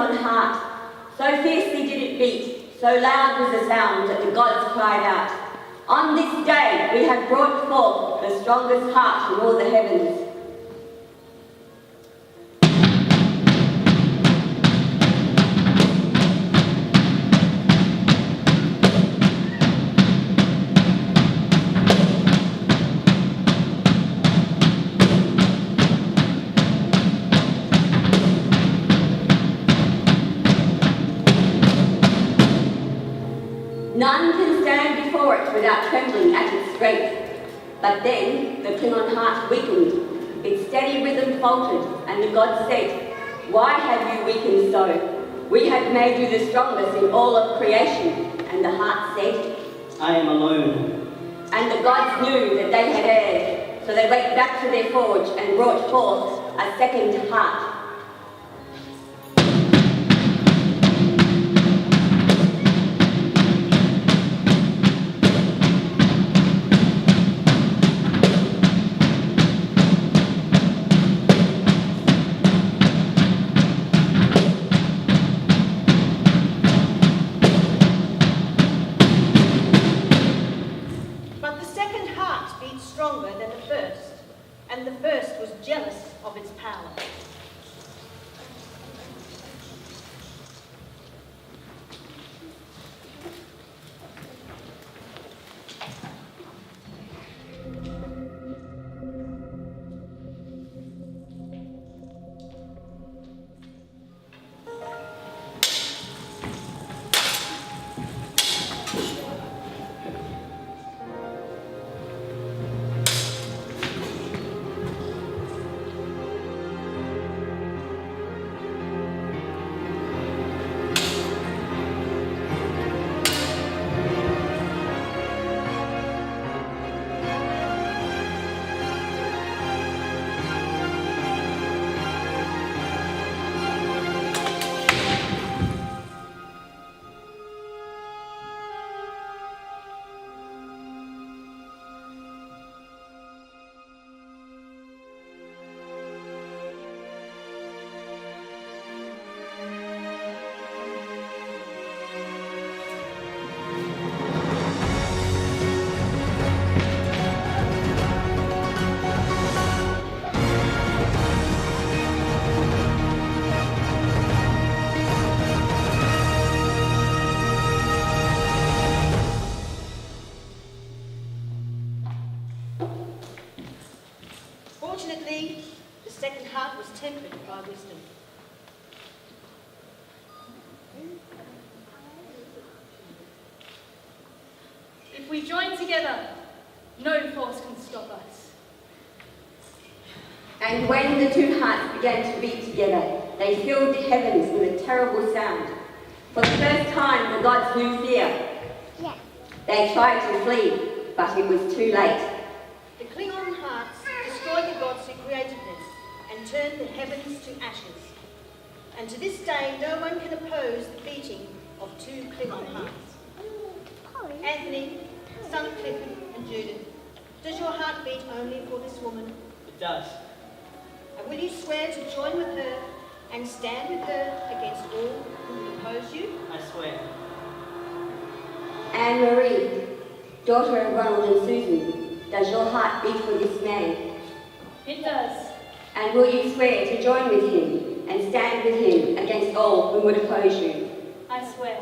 Klingon heart. So fiercely did it beat, so loud was the sound that the gods cried out, "On this day we have brought forth the strongest heart in all the heavens." None can stand before it without trembling at its strength. But then the Klingon heart weakened, its steady rhythm faltered, and the gods said, "Why have you weakened so? We have made you the strongest in all of creation." And the heart said, "I am alone." And the gods knew that they had erred, so they went back to their forge and brought forth a second heart. And the first was jealous of its power. Fortunately, the second heart was tempered by wisdom. If we join together, no force can stop us. And when the two hearts began to beat together, they filled the heavens with a terrible sound. For the first time, the gods knew fear. Yeah. They tried to flee, but it was too late. The Klingon hearts destroyed the gods who created them and turned the heavens to ashes. And to this day, no one can oppose the beating of two Klingon hearts. Anthony, son of Clifford and Judith, does your heart beat only for this woman? It does. And will you swear to join with her and stand with her against all who will oppose you? I swear. Anne-Marie, daughter of Ronald and Susan, does your heart beat for this man? It does. And will you swear to join with him and stand with him against all who would oppose you? I swear.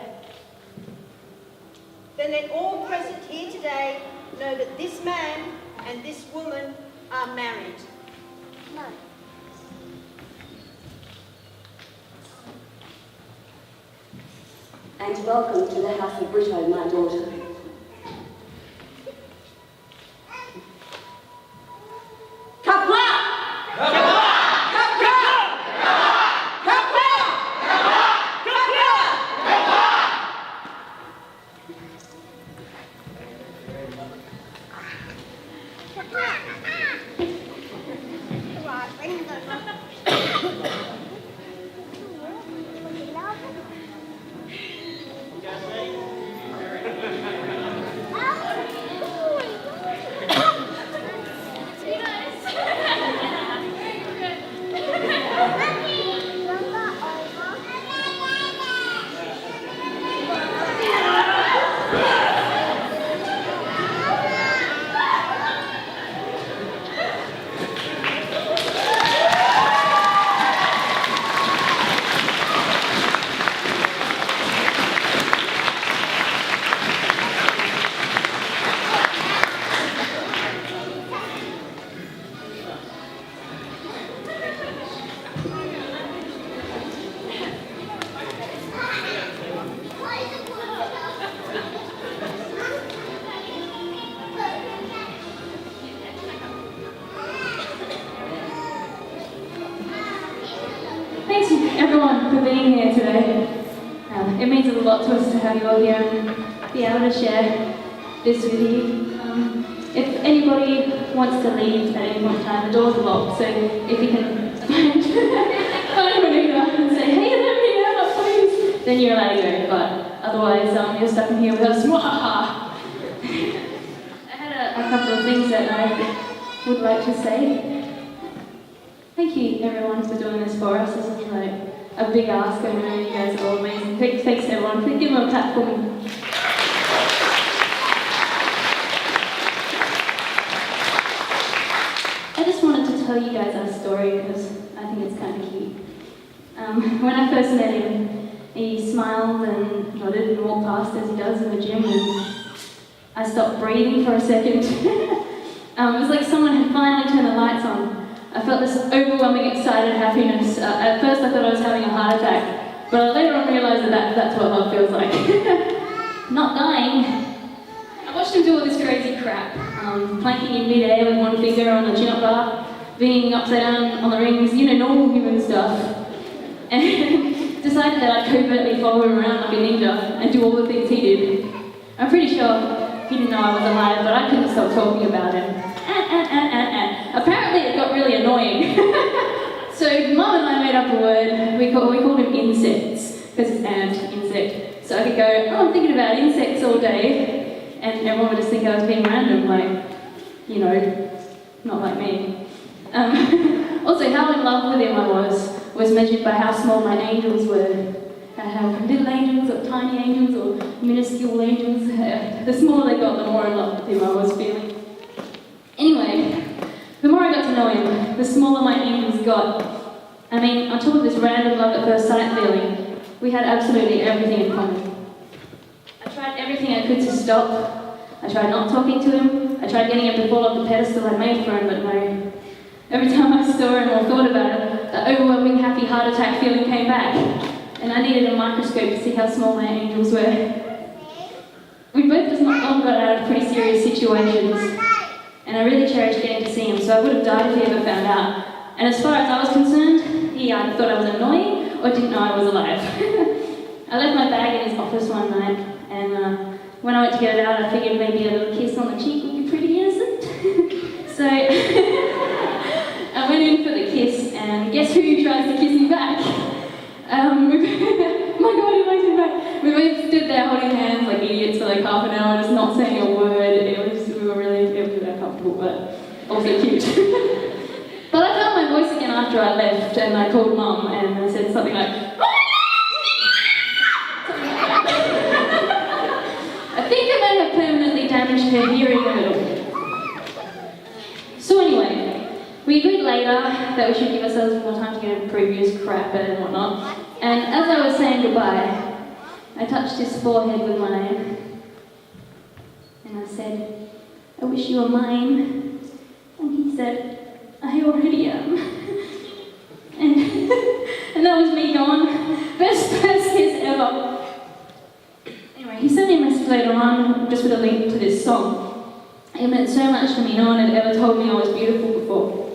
Then let all present here today know that this man and this woman are married. No. And welcome to the house of Brito, my daughter. Qapla! Qapla! Qapla! Qapla! You guys ready? it means a lot to us to have you all here and be able to share this with you. If anybody wants to leave at any point in time, the doors are locked, so if you can find Renita and say, hey, let me out, please, then you're allowed to go, but otherwise you're stuck in here with us. I had a couple of things that I would like to say. Thank you everyone for doing this for us. This is like a big ask. I know you guys are all amazing. Thanks everyone. Give them a clap for me. I just wanted to tell you guys our story because I think it's kind of cute. When I first met him, he smiled and nodded and walked past as he does in the gym, and I stopped breathing for a second. It was like someone had finally turned the lights on. I felt this overwhelming, excited happiness. At first I thought I was having a heart attack, but I later on realised that that's what love feels like. Not dying. I watched him do all this crazy crap. Planking in mid-air with one finger on the chin-up bar, being upside down on the rings, normal human stuff. And decided that I'd covertly follow him around like a ninja and do all the things he did. I'm pretty sure he didn't know I was alive, but I couldn't stop talking about him. Apparently it got really annoying. So Mum and I made up a word. We called him insects, because it's ant, insect. So I could go, oh, I'm thinking about insects all day, and everyone would just think I was being random, like, not like me. Also, how in love with him I was measured by how small my angels were. I have little angels, or tiny angels, or minuscule angels. The smaller they got, the more in love with him I was feeling. Anyway, the more I got to know him, the smaller my angels got. On top of this random love at first sight feeling, we had absolutely everything in common. I tried everything I could to stop. I tried not talking to him. I tried getting him to fall off the pedestal I made for him, but no. Every time I saw him or thought about it, the overwhelming happy heart attack feeling came back, and I needed a microscope to see how small my angels were. We both just all got out of pretty serious situations, and I really cherished getting to see him, so I would have died if he ever found out. And as far as I was concerned, he either thought I was annoying or didn't know I was alive. I left my bag in his office one night, and when I went to get it out, I figured maybe a little kiss on the cheek would be pretty innocent. So I went in for the kiss, and guess who tries to kiss me back? My God, he likes me back. We both stood there holding hands like idiots for like half an hour, just not saying a word. We were really uncomfortable, but also cute. But I found my voice again after I left, and I called Mum, and I said something like, I think I may have permanently damaged her hearing a little. So anyway, we agreed later that we should give ourselves more time to get over previous crap and whatnot. And as I was saying goodbye, I touched his forehead with mine, and I said, I wish you were mine. And he said, I already am. And that was me gone. Best kiss ever. Anyway, he sent me a message later on, just with a link to this song. It meant so much to me. No one had ever told me I was beautiful before.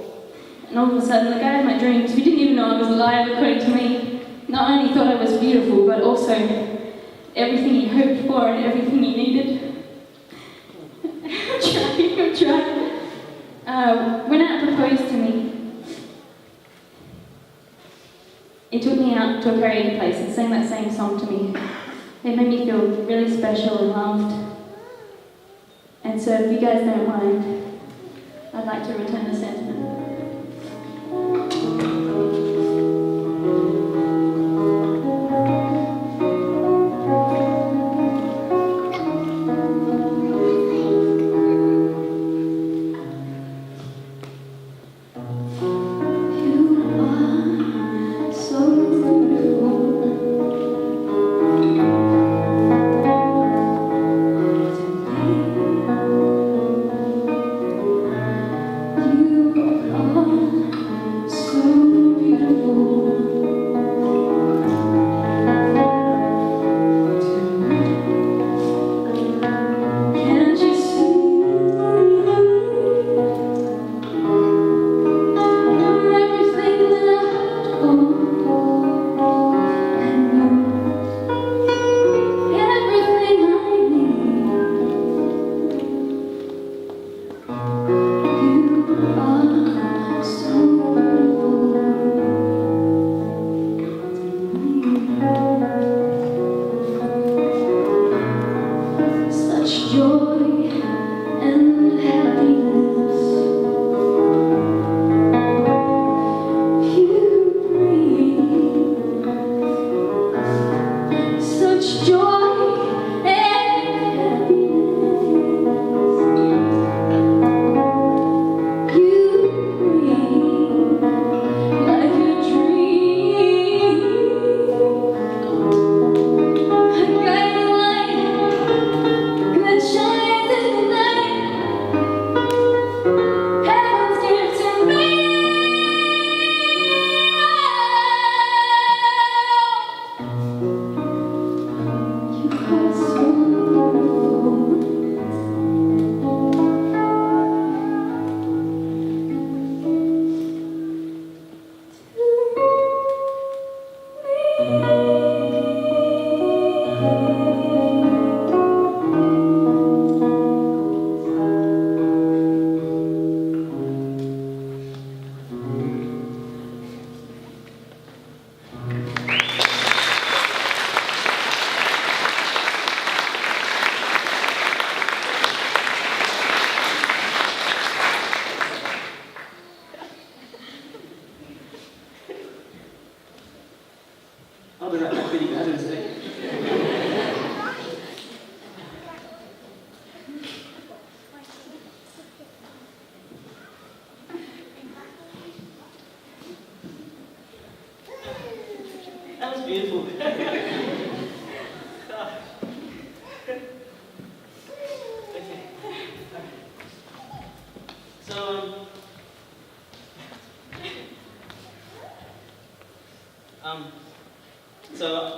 And all of a sudden, the guy of my dreams, who didn't even know I was alive, according to me, not only thought I was beautiful, but also everything he hoped for and everything he needed. I'm trying. When Ant proposed to me, he took me out to a karaoke place and sang that same song to me. It made me feel really special and loved. And so if you guys don't mind, I'd like to return the sentiment. You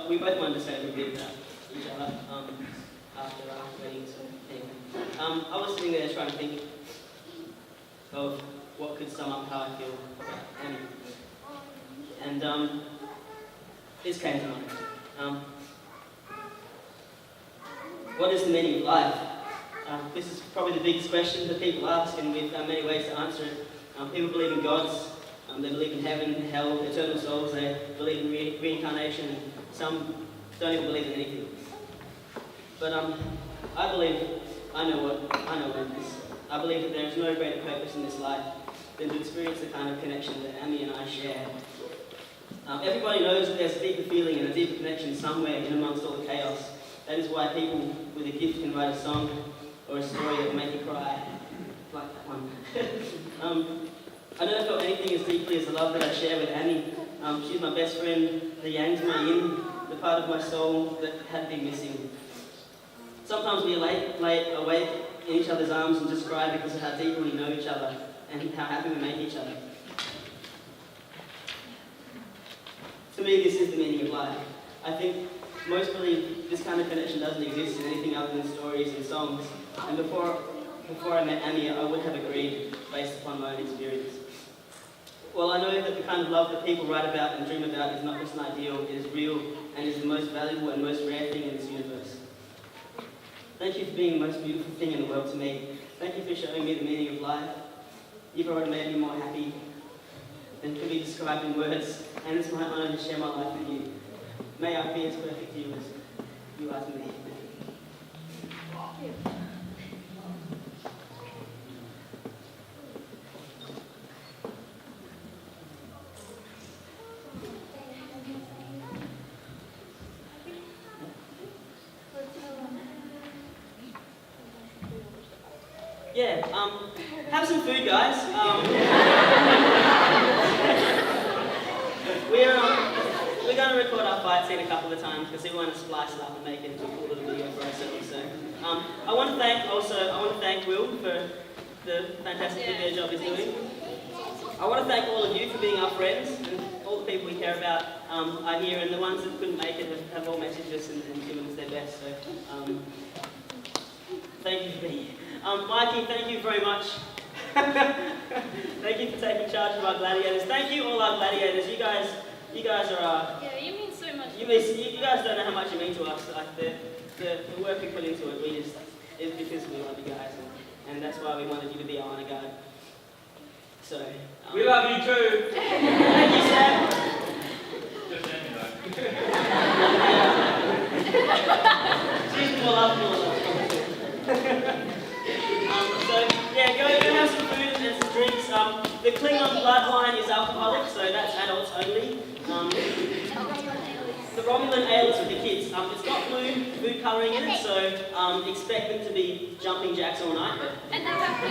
we both wanted to say a little bit about each other after our wedding sort of thing. I was sitting there trying to think of what could sum up how I feel about Ammy. And this came to mind. What is the meaning of life? This is probably the biggest question that people ask, and we've many ways to answer it. People believe in gods, they believe in heaven, hell, eternal souls, they believe in reincarnation, and some don't even believe in anything. But I believe, I know what it is. I believe that there is no greater purpose in this life than to experience the kind of connection that Ammy and I share. Everybody knows that there's a deeper feeling and a deeper connection somewhere in amongst all the chaos. That is why people with a gift can write a song or a story that will make you cry, like that one. I never felt anything as deeply as the love that I share with Ammy. She's my best friend, the yang to my yin, the part of my soul that had been missing. Sometimes we lay awake in each other's arms and just cry because of how deeply we know each other and how happy we make each other. To me, this is the meaning of life. I think most believe this kind of connection doesn't exist in anything other than stories and songs. And before I met Ammy, I would have agreed based upon my own experience. Well, I know that the kind of love that people write about and dream about is not just an ideal, it is real and is the most valuable and most rare thing in this universe. Thank you for being the most beautiful thing in the world to me. Thank you for showing me the meaning of life. You've already made me more happy than can be described in words, and it's my honour to share my life with you. May I be as perfect to you as you are to me. Yeah, have some food, guys. We're going to record our fight scene a couple of times because we want to splice it up and make it into a cool little video for ourselves. So, I want to thank Will for the fantastic video job he's doing. I want to thank all of you for being our friends and all the people we care about are here, and the ones that couldn't make it have all messaged us and given us their best. So, thank you for being here. Mikey, thank you very much. Thank you for taking charge of our gladiators. Thank you, all our gladiators. You guys are. Yeah, you mean so much. You guys don't know how much you mean to us. Like the work we put into it, it's because we love you guys, and that's why we wanted you to be our honor guard. So. We love you too. Thank you, Sam. Just Ammy though. She's more love. So yeah, go have some food and some drinks. The Klingon bloodline is alcoholic, so that's adults only. The Romulan ale is for the kids. It's got blue food colouring in it, so expect them to be jumping jacks all night. And they have